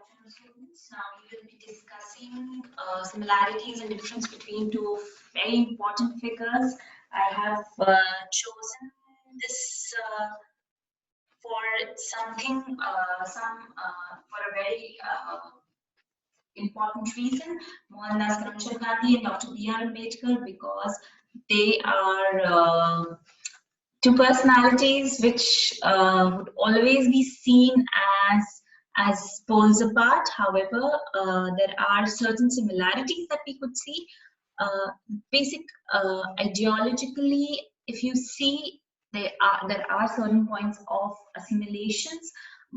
afternoon, students. Now we will be discussing similarities and difference between two very important figures. I have chosen this for something, for a very important reason, Mohandas Karamchand Gandhi and Dr. B.R. Ambedkar, because they are two personalities which would always be seen as poles apart. However, there are certain similarities that we could see. Basic ideologically, if you see, there are certain points of assimilations,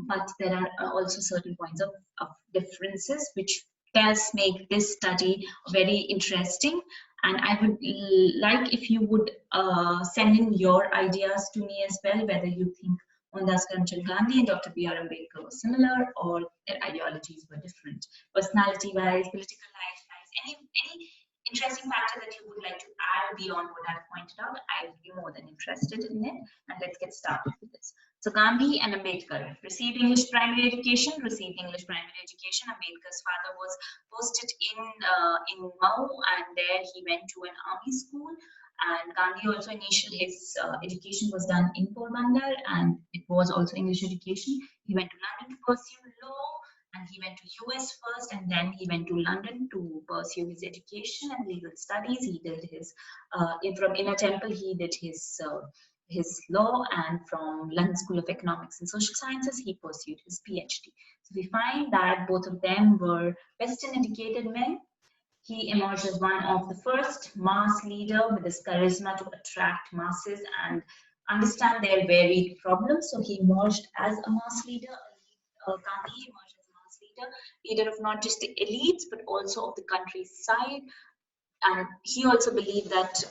but there are also certain points of differences, which does make this study very interesting. And I would like if you would send in your ideas to me as well, whether you think Mohandas Karamchand Gandhi and Dr. B.R. Ambedkar were similar or their ideologies were different, personality-wise, political life-wise, any interesting factor that you would like to add beyond what I've pointed out, I would be more than interested in it. And let's get started with this. So Gandhi and Ambedkar received English primary education. Ambedkar's father was posted in Mau, and there he went to an army school. And Gandhi also his education was done in Porbandar, and it was also English education. He went to London to pursue law, and he went to US first, and then he went to London to pursue his education and legal studies. He did his from Inner Temple. He did his law, and from London School of Economics and Social Sciences, he pursued his PhD. So we find that both of them were Western educated men. He emerged as one of the first mass leader with this charisma to attract masses and understand their varied problems. So he emerged as a mass leader. Gandhi emerged as a mass leader of not just the elites but also of the countryside. And he also believed that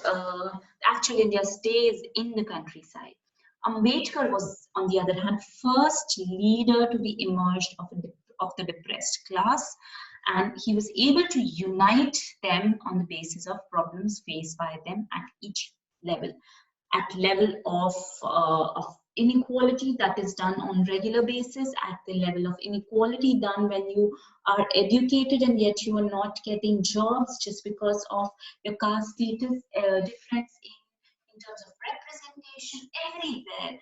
actual India stays in the countryside. Ambedkar was, on the other hand, first leader to be emerged of the depressed class, and he was able to unite them on the basis of problems faced by them at each level. At level of inequality that is done on regular basis, at the level of inequality done when you are educated and yet you are not getting jobs just because of your caste status, difference in terms of representation, everywhere.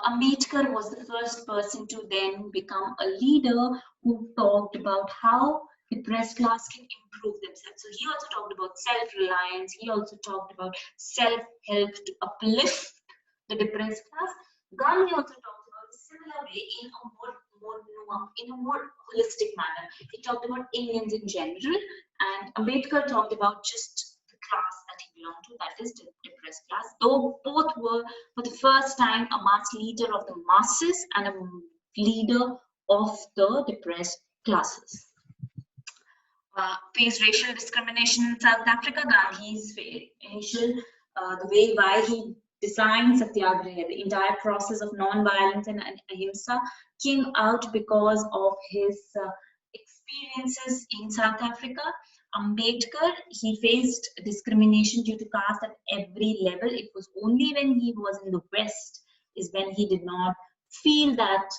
Ambedkar was the first person to then become a leader who talked about how the depressed class can improve themselves. So he also talked about self-reliance. He also talked about self-help to uplift the depressed class. Gandhi also talked about a similar way in a more holistic manner. He talked about Indians in general, and Ambedkar talked about just the class that he belonged to, that is the depressed class. Though both were, for the first time, a mass leader of the masses and a leader of the depressed classes. Faced racial discrimination in South Africa. Gandhi's initial, the way why he designed Satyagraha, the entire process of non-violence and ahimsa, came out because of his experiences in South Africa. Ambedkar, he faced discrimination due to caste at every level. It was only when he was in the West is when he did not feel that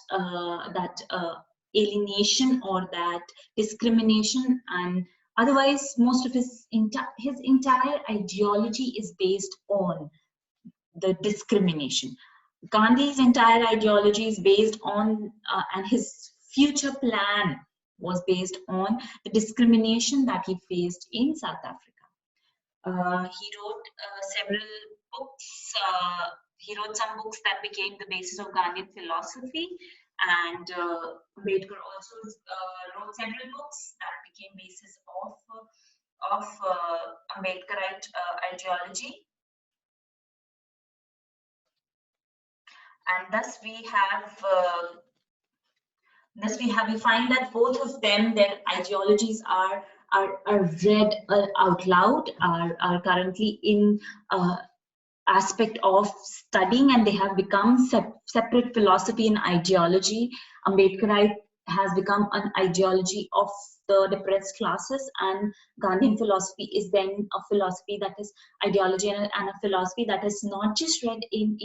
alienation or that discrimination, and otherwise most of his entire ideology is based on the discrimination. Gandhi's entire ideology is based on and his future plan was based on the discrimination that he faced in South Africa. He wrote several books. He wrote some books that became the basis of Gandhian philosophy, and Ambedkar also wrote several books that became basis of Ambedkarite ideology. And thus we find that both of them, their ideologies are read out loud, are currently in aspect of studying, and they have become separate philosophy and ideology. Ambedkarite has become an ideology of the depressed classes, and Gandhian philosophy is then a philosophy that is ideology and a philosophy that is not just read in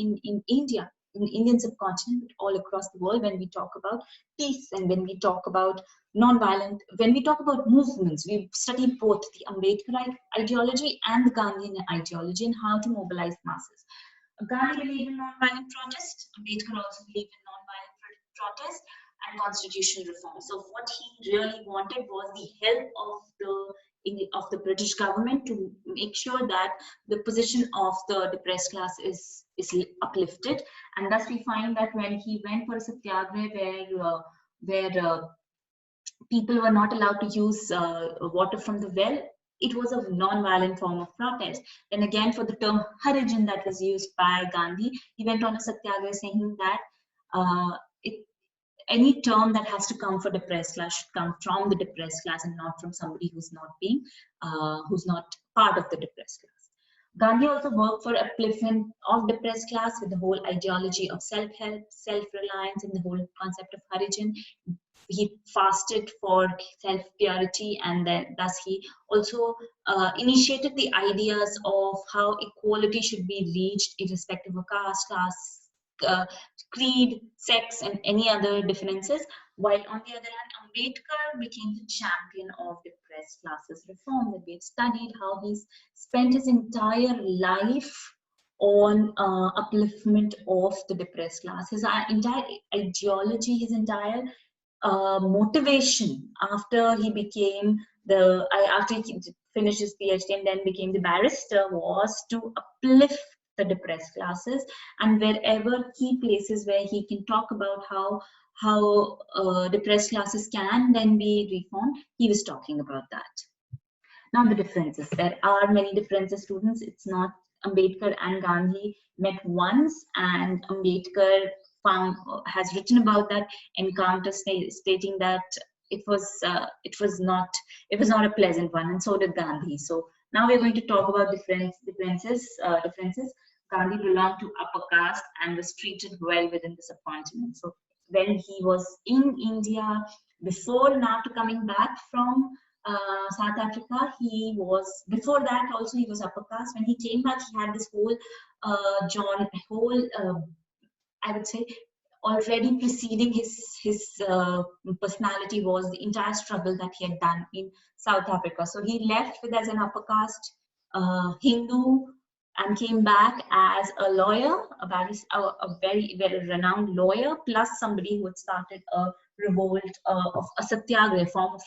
India. in the Indian subcontinent, but all across the world, when we talk about peace and when we talk about non-violent, when we talk about movements, we study both the Ambedkarite ideology and the Gandhian ideology and how to mobilize masses. Gandhi believed in non-violent protest. Ambedkar also believed in non-violent protest and constitutional reform. So what he really wanted was the help of the British government to make sure that the position of the depressed class is uplifted. And thus we find that when he went for a satyagraha where people were not allowed to use water from the well, it was a non-violent form of protest. And again, for the term Harijan that was used by Gandhi, he went on a satyagraha saying that any term that has to come for depressed class should come from the depressed class and not from somebody who's not part of the depressed class. Gandhi also worked for upliftment of depressed class with the whole ideology of self-help, self-reliance, and the whole concept of Harijan. He fasted for self-purity, and then thus he also initiated the ideas of how equality should be reached irrespective of caste, class, creed, sex, and any other differences. While on the other hand, Ambedkar became the champion of depressed classes reform. That we have studied how he's spent his entire life on upliftment of the depressed class. His entire ideology, his entire motivation after he became after he finished his PhD and then became the barrister was to uplift the depressed classes, and wherever key places where he can talk about how depressed classes can then be reformed, he was talking about that. Now the differences. There are many differences, students. It's not Ambedkar and Gandhi met once, and Ambedkar has written about that encounter, stating that it was not a pleasant one, and so did Gandhi. So now we're going to talk about differences. Gandhi belonged to upper caste and was treated well within the subcontinent. So when he was in India, before after coming back from South Africa, before that also he was upper caste. When he came back, he had this whole I would say, already preceding his personality was the entire struggle that he had done in South Africa. So he left with as an upper caste Hindu and came back as a lawyer, a very, very renowned lawyer, plus somebody who had started a revolt of a satyagraha, form of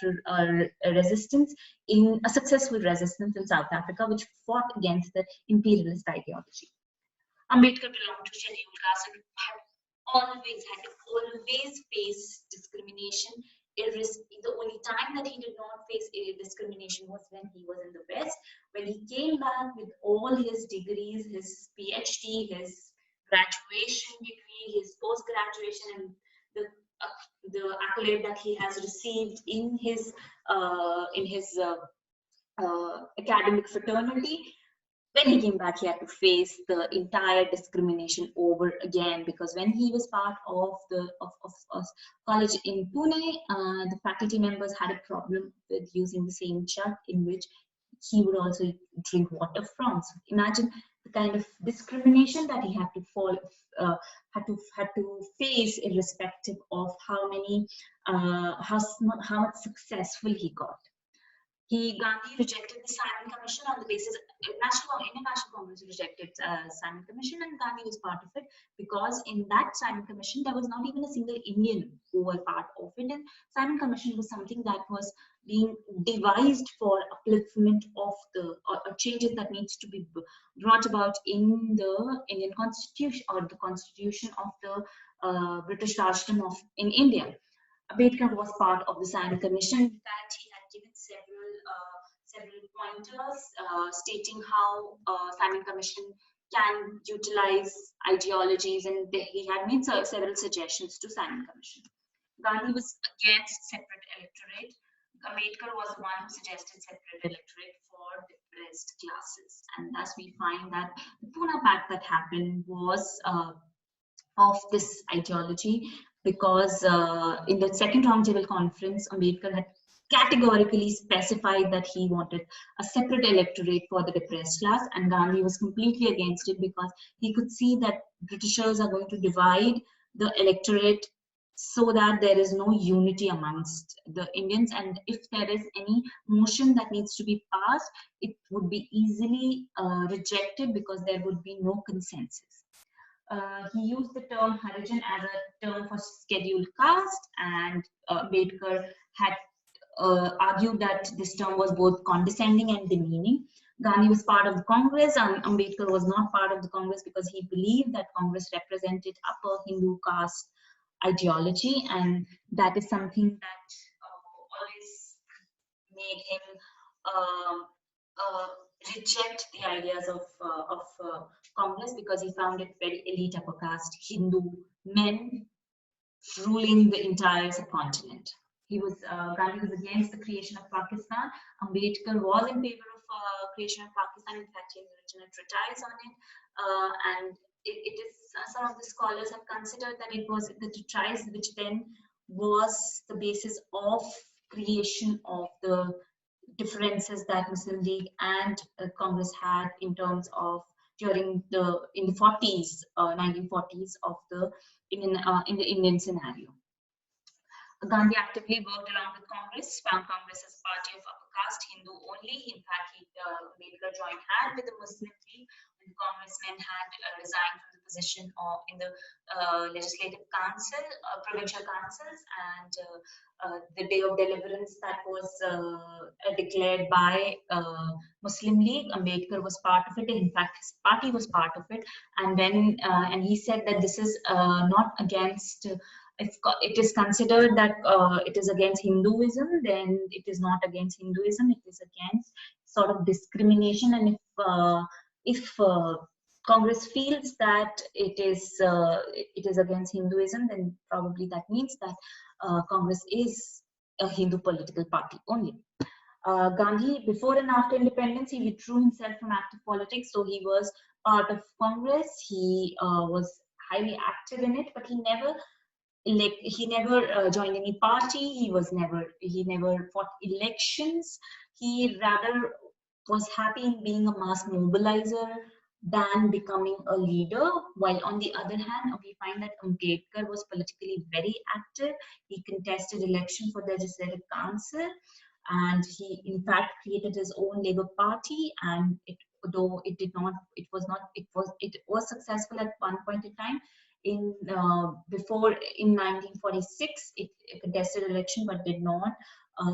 resistance, a successful resistance in South Africa, which fought against the imperialist ideology. Ambedkar belonged to scheduled caste and had to always face discrimination. The only time that he did not face discrimination was when he was in the West. When he came back with all his degrees, his PhD, his graduation degree, his post-graduation, and the accolade that he has received in his academic fraternity. When he came back, he had to face the entire discrimination over again, because when he was part of college in Pune, the faculty members had a problem with using the same jug in which he would also drink water from. So imagine the kind of discrimination that he had to face, irrespective of how much successful he got. Gandhi rejected the Simon Commission on the basis Indian National Congress rejected Simon Commission, and Gandhi was part of it, because in that Simon Commission there was not even a single Indian who was part of it, and Simon Commission was something that was being devised for upliftment of the changes that needs to be brought about in the Indian Constitution, or the Constitution of the British Rajdom in India. Ambedkar was part of the Simon Commission. In fact, he had given several pointers stating how Simon Commission can utilize ideologies, and he had made several suggestions to Simon Commission. Gandhi was against separate electorate. Ambedkar was the one who suggested separate electorate for depressed classes, and thus we find that the Pune Pact that happened was of this ideology, because in the second roundtable conference, Ambedkar had categorically specified that he wanted a separate electorate for the depressed class, and Gandhi was completely against it because he could see that Britishers are going to divide the electorate so that there is no unity amongst the Indians, and if there is any motion that needs to be passed, it would be easily rejected because there would be no consensus. He used the term Harijan as a term for scheduled caste, and Ambedkar had argued that this term was both condescending and demeaning. Gandhi was part of the Congress, and Ambedkar was not part of the Congress because he believed that Congress represented upper Hindu caste ideology, and that is something that always made him um, uh, reject the ideas of Congress, because he found it very elite upper caste Hindu men ruling the entire subcontinent. Gandhi was against the creation of Pakistan. Ambedkar was in favor of creation of Pakistan. In fact, he has written a treatise on it, and it is some of the scholars have considered that it was the treatise which then was the basis of creation of the differences that Muslim League and Congress had in terms of during in the 40s, 1940s of the in the Indian scenario. Gandhi actively worked along with Congress, found Congress as party of upper caste Hindu only. In fact, Ambedkar joined hand with the Muslim League when the congressmen had resigned from the position in the legislative council, provincial councils, and the day of deliverance that was declared by Muslim League, Ambedkar was part of it. In fact, his party was part of it, and when and he said that this is not against. If it is considered that it is against Hinduism, then it is not against Hinduism. It is against sort of discrimination, and if Congress feels that it is against Hinduism, then probably that means that Congress is a Hindu political party only. Gandhi, before and after independence, he withdrew himself from active politics. So he was part of Congress. He was highly active in it, but he never joined any party. He never fought elections. He rather was happy in being a mass mobilizer than becoming a leader. While on the other hand, we find that Ambedkar was politically very active. He contested election for the legislative council, and he in fact created his own Labour Party. And it was successful at one point in time. In 1946, it contested election but did not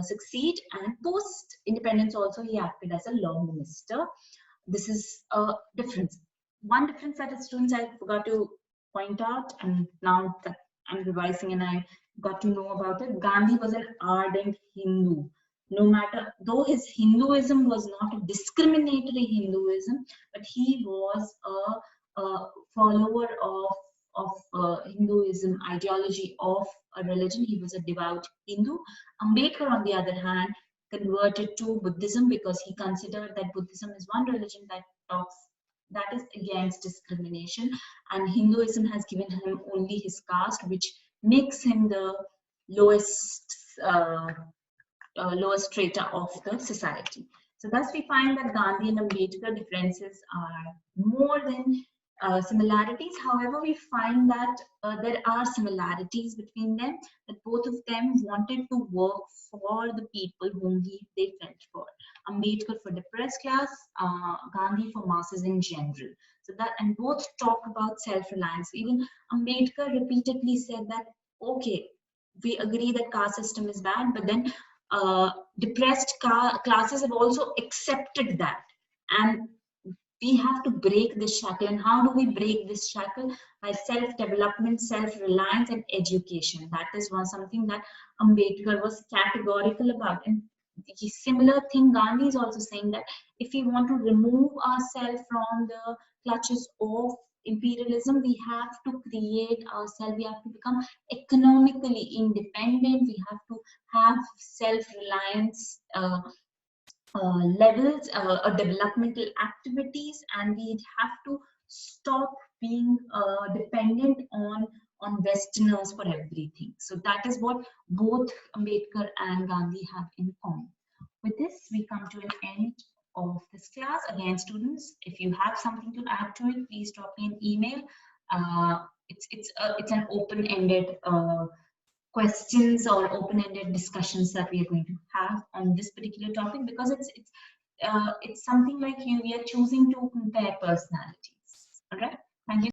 succeed. And post independence also, he acted as a law minister. This is a difference. One difference that students I forgot to point out, and now that I'm revising and I got to know about it, Gandhi was an ardent Hindu. No matter, though his Hinduism was not a discriminatory Hinduism, but he was a follower of Hinduism ideology of a religion. He was a devout Hindu. Ambedkar, on the other hand, converted to Buddhism because he considered that Buddhism is one religion that is against discrimination, and Hinduism has given him only his caste, which makes him the lowest strata of the society. So thus we find that Gandhi and Ambedkar differences are more than similarities. However, we find that there are similarities between them, that both of them wanted to work for the people whom they felt for. Ambedkar for depressed class, Gandhi for masses in general. So that, and both talk about self-reliance. Even Ambedkar repeatedly said that, okay, we agree that caste system is bad, but then depressed classes have also accepted that, and we have to break this shackle. And how do we break this shackle? By self-development, self-reliance, and education. That is something that Ambedkar was categorical about. And the similar thing Gandhi is also saying, that if we want to remove ourselves from the clutches of imperialism, we have to create ourselves. We have to become economically independent. We have to have self-reliance levels or developmental activities, and we have to stop being dependent on on Westerners for everything. So that is what both Ambedkar and Gandhi have in common. With this, we come to an end of this class. Again, students, if you have something to add to it, please drop me an email. It's an open-ended questions or open-ended discussions that we are going to have on this particular topic, because it's something like we are choosing to compare personalities. All right. Thank you.